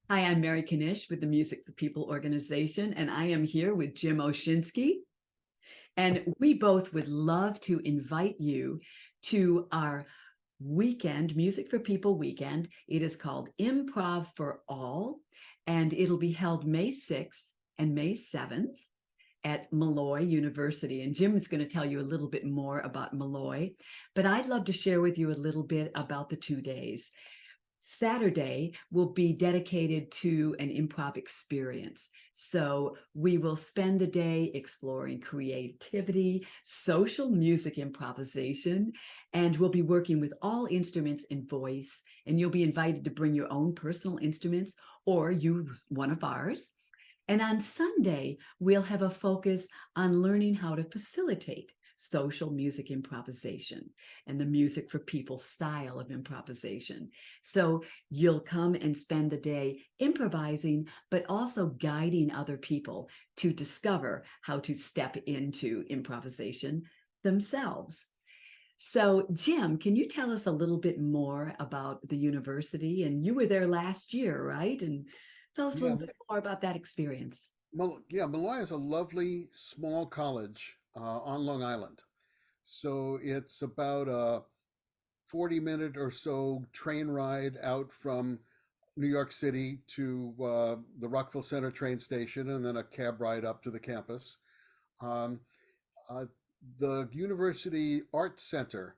Hi, I'm Mary Knysh with the Music for People organization, and I am here with Jim Oshinsky. And we both would love to invite you to our weekend, Music for People weekend. It is called Improv for All, and it'll be held May 6th and May 7th at Molloy University. And Jim is going to tell you a little bit more about Molloy, but I'd love to share with you a little bit about the 2 days. Saturday will be dedicated to an improv experience. So we will spend the day exploring creativity, social music improvisation, and we'll be working with all instruments and voice. And you'll be invited to bring your own personal instruments or use one of ours. And on Sunday, we'll have a focus on learning how to facilitate social music improvisation and the music for people style of improvisation. So you'll come and spend the day improvising, but also guiding other people to discover how to step into improvisation themselves. So, Jim, can you tell us a little bit more about the university? And you were there last year, right? And tell us a Yeah, little bit more about that experience. Malloy is a lovely small college on Long Island. So it's about a 40-minute or so train ride out from New York City to the Rockville Center train station, and then a cab ride up to the campus. Um, uh, the University Arts Center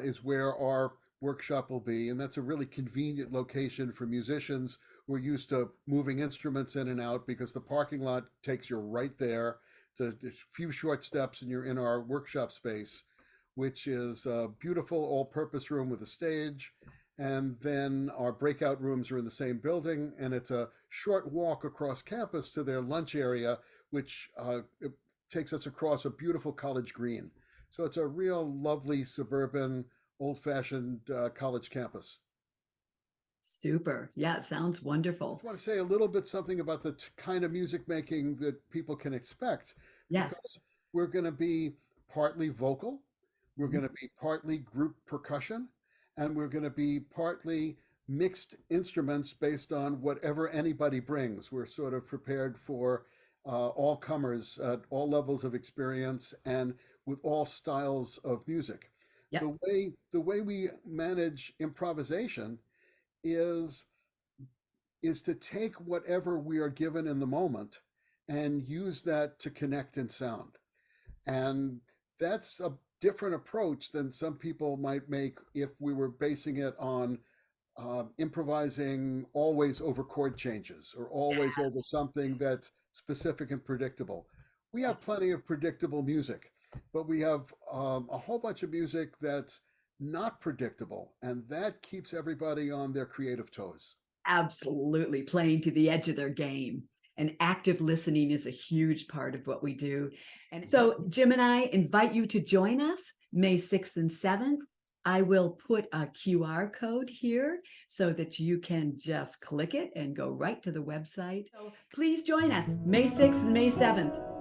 is where our workshop will be, and that's a really convenient location for musicians who are used to moving instruments in and out because the parking lot takes you right there. It's a few short steps, and you're in our workshop space, which is a beautiful all-purpose room with a stage. And then our breakout rooms are in the same building, and it's a short walk across campus to their lunch area, which takes us across a beautiful college green. So it's a real lovely suburban, old-fashioned college campus. Super. Yeah, it sounds I wonderful. just want to say a little bit something about the kind of music making that people can expect, Yes. because we're going to be partly vocal, we're going to be partly group percussion, and we're going to be partly mixed instruments based on whatever anybody brings. We're sort of prepared for all comers at all levels of experience and with all styles of music. Yep. The way we manage improvisation is is to take whatever we are given in the moment and use that to connect in sound. And that's a different approach than some people might make if we were basing it on improvising always over chord changes or always over Yes. something that's specific and predictable. We have plenty of predictable music, but we have a whole bunch of music that's not predictable, and that keeps everybody on their creative toes. Absolutely. Playing to the edge of their game. And active listening is a huge part of what we do. And so, Jim and I invite you to join us May 6th and 7th. I will put a QR code here so that you can just click it and go right to the website. So please join us May 6th and May 7th.